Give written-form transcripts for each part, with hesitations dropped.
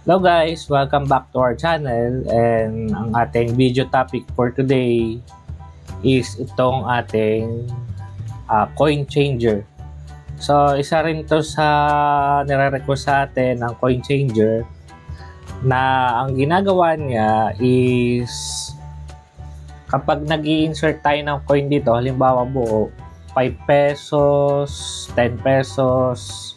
Hello guys, welcome back to our channel, and ang ating video topic for today is itong ating coin changer. So isa rin to sa nire-request sa atin ng coin changer na ang ginagawa niya is kapag nag-i-insert tayo ng coin dito, halimbawa buo 5 pesos, 10 pesos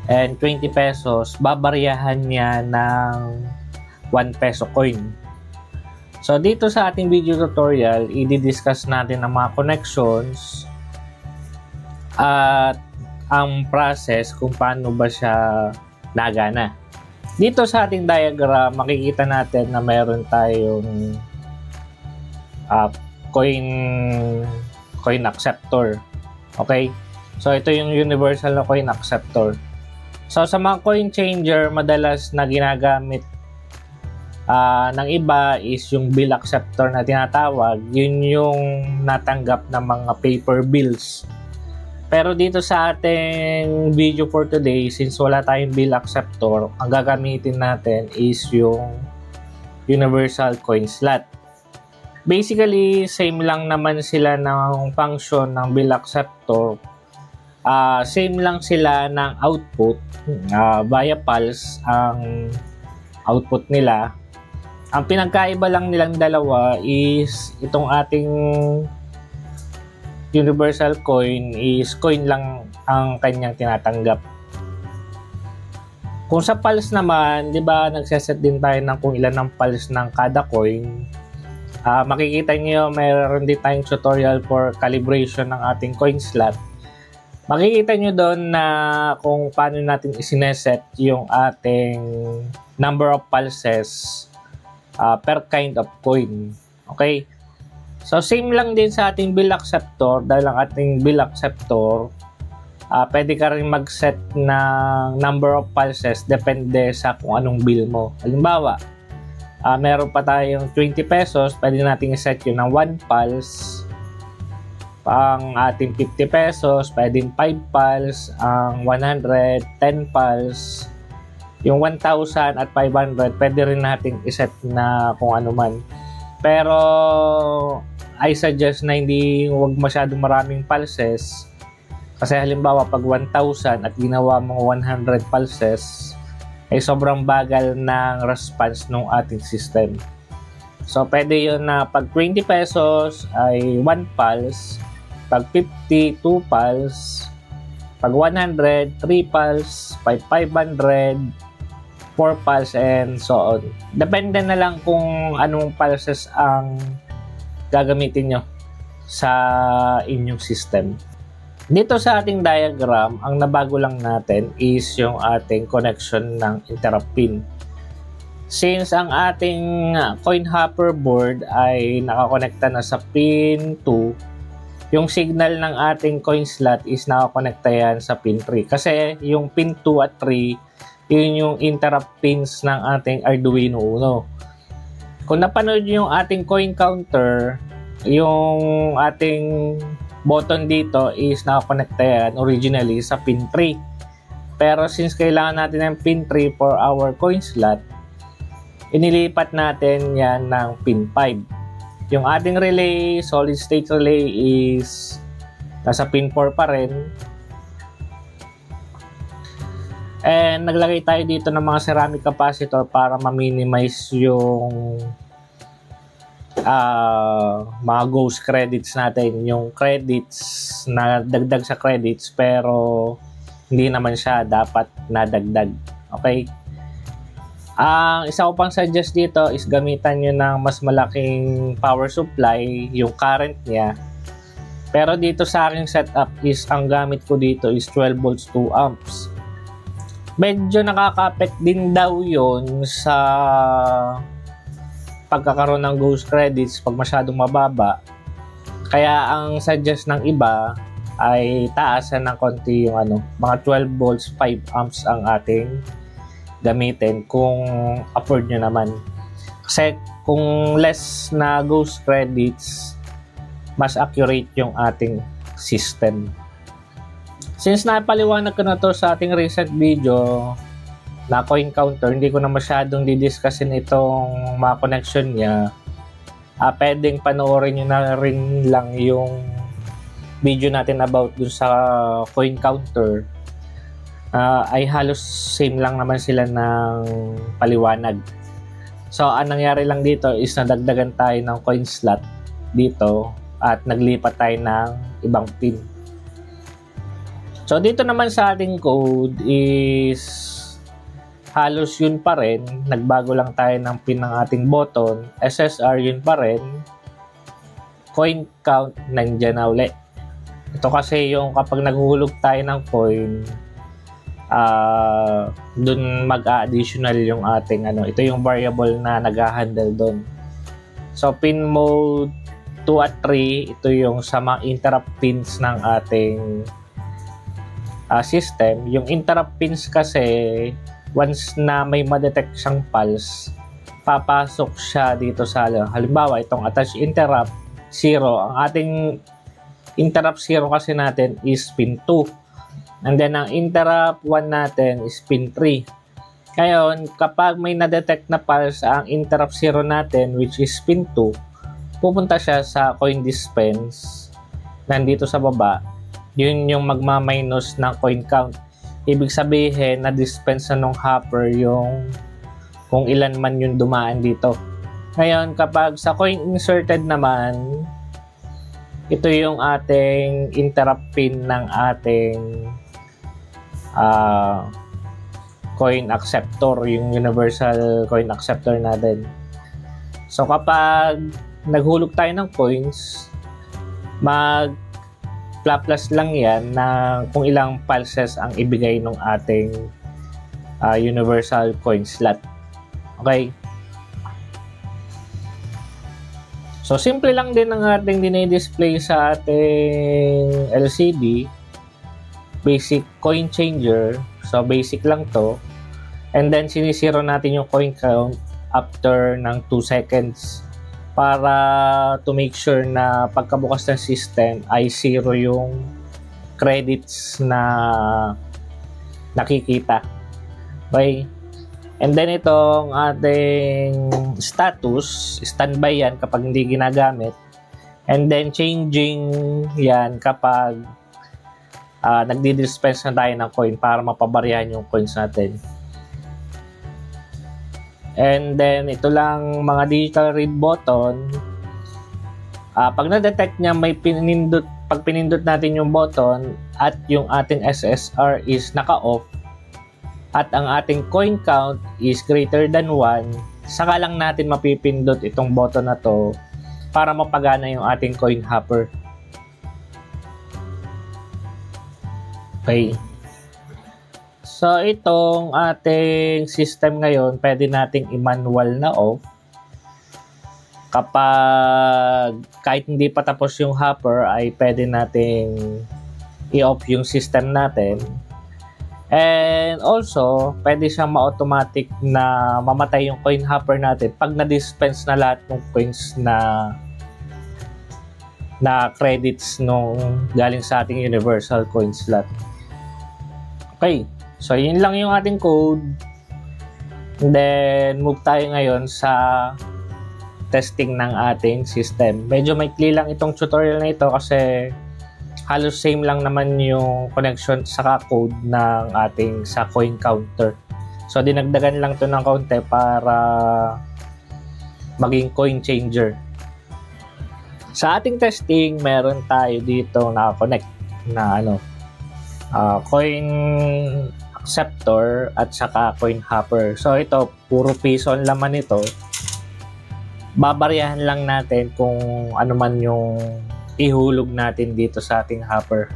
and 20 pesos, babaryahan niya ng 1 peso coin. So dito sa ating video tutorial, i-discuss natin ang mga connections at ang process kung paano ba siya nagana. Dito sa ating diagram, makikita natin na mayroon tayong coin acceptor. Okay? So ito yung universal na coin acceptor. So sa mga coin changer, madalas na ginagamit ng iba is yung bill acceptor na tinatawag. Yun yung natanggap ng mga paper bills. Pero dito sa ating video for today, since wala tayong bill acceptor, ang gagamitin natin is yung universal coin slot. Basically, same lang naman sila ng function ng bill acceptor. Same lang sila ng output, via pulse ang output nila. Ang pinagkaiba lang nilang dalawa is itong ating universal coin is coin lang ang kanyang tinatanggap. Kung sa pulse naman, 'di ba, nagseset din tayo ng kung ilan ang pulse ng kada coin. Makikita niyo mayroon din tayong tutorial for calibration ng ating coin slot. Makikita nyo doon na kung paano natin isineset yung ating number of pulses per kind of coin. Okay? So, same lang din sa ating bill acceptor. Dahil ang ating bill acceptor, pwede ka rin mag-set ng number of pulses depende sa kung anong bill mo. Halimbawa, meron pa tayong 20 pesos, pwede natin iset yun ng 1 pulse. Ang ating 50 pesos, pwedeng 5 pulse, ang 100, 10 pulse, yung 1,000 at 500, pwede rin natin iset na kung ano man. Pero, I suggest na hindi huwag masyadong maraming pulses. Kasi halimbawa, pag 1,000 at ginawa mong 100 pulses, ay sobrang bagal ng response ng ating system. So, pwede yun na pag 20 pesos ay 1 pulse, pag 50, 2 pulse, pag 100, 3 pulse, 500, 4 pulse, and so on. Depende na lang kung anong pulses ang gagamitin nyo sa inyong system. Dito sa ating diagram, ang nabago lang natin is yung ating connection ng interrupt pin. Since ang ating coin hopper board ay nakakonekta na sa pin 2, yung signal ng ating coin slot is nakakonekta yan sa pin 3. Kasi yung pin 2 at 3, yun yung interrupt pins ng ating Arduino Uno. Kung napanood nyo yung ating coin counter, yung ating button dito is nakakonekta yan originally sa pin 3. Pero since kailangan natin ng pin 3 for our coin slot, inilipat natin yan ng pin 5. Yung ating relay, solid state relay is nasa pin 4 pa rin. And naglagay tayo dito ng mga ceramic capacitor para ma-minimize yung mga ghost credits natin. Yung credits na dagdag sa credits pero hindi naman siya dapat nadagdag. Okay? Ang isa ko pang suggest dito is gamitan nyo ng mas malaking power supply, yung current niya. Pero dito sa aking setup is ang gamit ko dito is 12 volts 2 amps. Medyo nakaka-affect din daw yon sa pagkakaroon ng ghost credits pag masyadong mababa. Kaya ang suggest ng iba ay taasan ng konti yung mga 12 volts 5 amps ang ating gamitin kung afford nyo naman. Kasi kung less na ghost credits, mas accurate yung ating system. Since napaliwanag ko na to sa ating recent video, na coin counter, hindi ko na masyadong didiscussin itong mga connection niya. Pwedeng panoorin nyo na rin lang yung video natin about dun sa coin counter. Ay halos same lang naman sila ng paliwanag. So, ang nangyari lang dito is nadagdagan tayo ng coin slot dito at naglipat tayo ng ibang pin. So, dito naman sa ating code is halos yun pa rin. Nagbago lang tayo ng pin ng ating button. SSR yun pa rin. Coin count nandiyan na ulit. Ito kasi yung kapag naghuhulog tayo ng coin, dun mag-additional yung ating ito yung variable na nag-handle dun. So pin mode 2 at 3, ito yung sa mga interrupt pins ng ating system. Yung interrupt pins kasi once na may ma-detect siyang pulse, papasok siya dito sa halimbawa itong attach interrupt 0. Ang ating interrupt 0 kasi natin is pin 2. And then, ang interrupt 1 natin is pin 3. Ngayon, kapag may na-detect na pulse ang interrupt 0 natin, which is pin 2, pupunta siya sa coin dispense. Nandito sa baba, yun yung magma-minus ng coin count. Ibig sabihin, na-dispense na nung hopper yung kung ilan man yung dumaan dito. Ngayon, kapag sa coin inserted naman, ito yung ating interrupt pin ng ating coin acceptor, yung universal coin acceptor natin. So kapag naghulog tayo ng coins, mag-plus lang yan na kung ilang pulses ang ibigay ng ating universal coin slot. Okay? So simple lang din ang ating dinidisplay sa ating LCD. Basic coin changer. So, basic lang to. And then, sinisiro natin yung coin count after ng 2 seconds para to make sure na pagkabukas ng system ay 0 yung credits na nakikita. Okay? And then, itong ating status, standby yan kapag hindi ginagamit. And then, changing yan kapag nagdi-dispense na tayo ng coin para mapabaryahan yung coins natin. And then, ito lang mga digital read button. Pag na-detect niya, pag pinindot natin yung button at yung ating SSR is naka-off at ang ating coin count is greater than 1, saka lang natin mapipindot itong button na to para mapagana yung ating coin hopper. Okay. So, itong ating system ngayon, pwede nating i-manual na off. Kapag kahit hindi pa tapos yung hopper, ay pwede nating i-off yung system natin. And also, pwede siyang ma-automatic na mamatay yung coin hopper natin pag na-dispense na lahat ng coins na credits nung galing sa ating universal coin slot. Okay, so yun lang yung ating code. And then, move tayo ngayon sa testing ng ating system. Medyo maikli lang itong tutorial na ito kasi halos same lang naman yung connection sa code ng ating sa coin counter. So, dinagdagan lang to ng kaunti para maging coin changer. Sa ating testing, meron tayo dito na-connect na coin acceptor at saka coin hopper. So ito, puro piso ang laman nito. Babaryahan lang natin kung ano man yung ihulog natin dito sa ating hopper.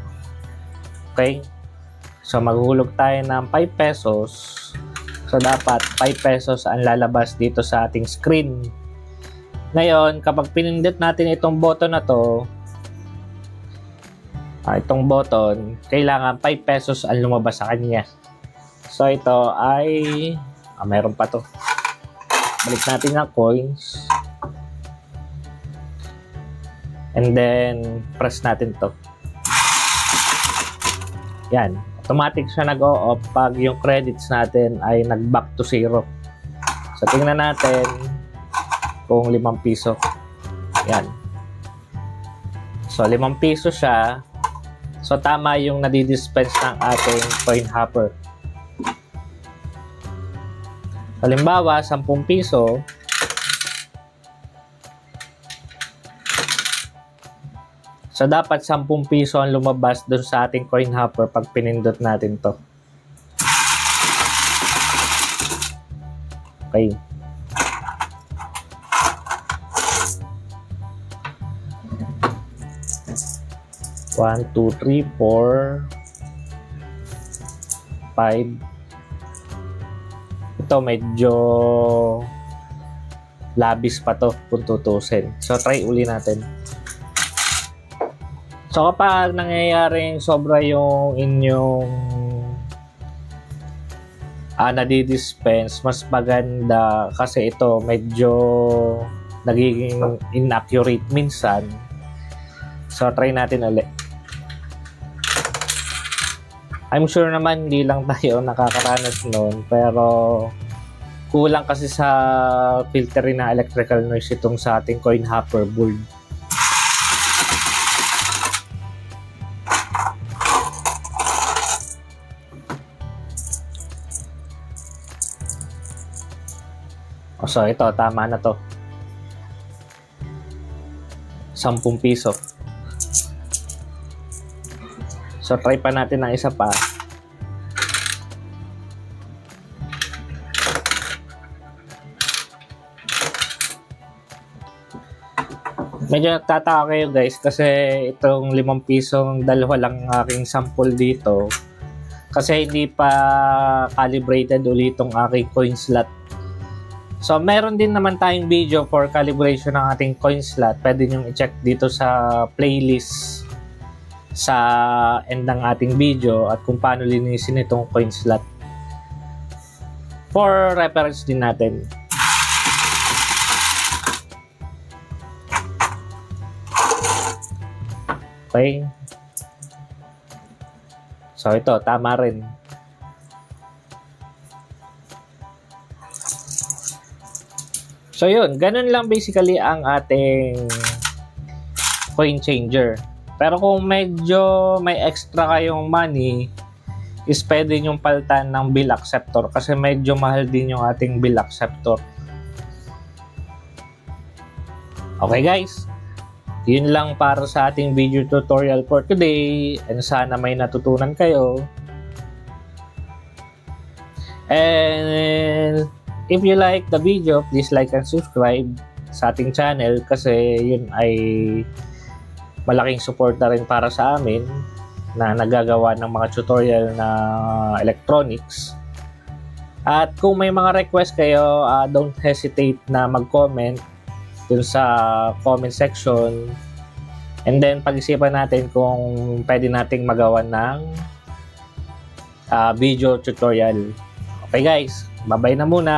Okay? So maghulog tayo ng 5 pesos. So dapat 5 pesos ang lalabas dito sa ating screen. Ngayon, kapag pinindot natin itong button na to, itong button, kailangan 5 pesos ang lumabas sa kanya. So, ito ay meron pa to. Balik natin ang coins. And then, press natin to. Yan. automatic siya nag-o-off pag yung credits natin ay nag-back to 0. So, tingnan natin kung 5 piso. Yan. So, 5 piso siya. So, tama yung nadidispense ng ating coin hopper. Halimbawa, 10 piso. So, dapat 10 piso ang lumabas dun sa ating coin hopper pag pinindot natin to. Okay. One, two, three, 4, 5. Ito medyo labis pa to kung tutusin. So, try uli natin. So, kapag nangyayaring sobra yung inyong nadidispense, mas maganda kasi ito medyo nagiging inaccurate minsan. So, try natin ulit. I'm sure naman hindi lang tayo nakakaranas nun, pero kulang kasi sa filtering na electrical noise itong sa ating coin hopper board. So, ito, tama na to. 10 piso. So, try pa natin ng isa pa. Medyo nagtataka kayo guys kasi itong 5 pisong dalawa lang aking sample dito. Kasi hindi pa calibrated ulit itong aking coin slot. So, meron din naman tayong video for calibration ng ating coin slot. Pwede nyo i-check dito sa playlist sa end ng ating video at kung paano linisin itong coin slot. For reference din natin. Okay. So, ito, tama rin. So yun, ganun lang basically ang ating coin changer. Pero kung medyo may extra kayong money, is pwede nyong palitan ng bill acceptor kasi medyo mahal din yung ating bill acceptor. Okay guys, yun lang para sa ating video tutorial for today and sana may natutunan kayo. And if you like the video, please like and subscribe sa ating channel kasi yun ay malaking support na rin para sa amin na nagagawa ng mga tutorial na electronics. At kung may mga request kayo, don't hesitate na mag-comment dun sa comment section. And then pag-isipan natin kung pwede nating magawa ng video tutorial. Okay guys, bye-bye na muna.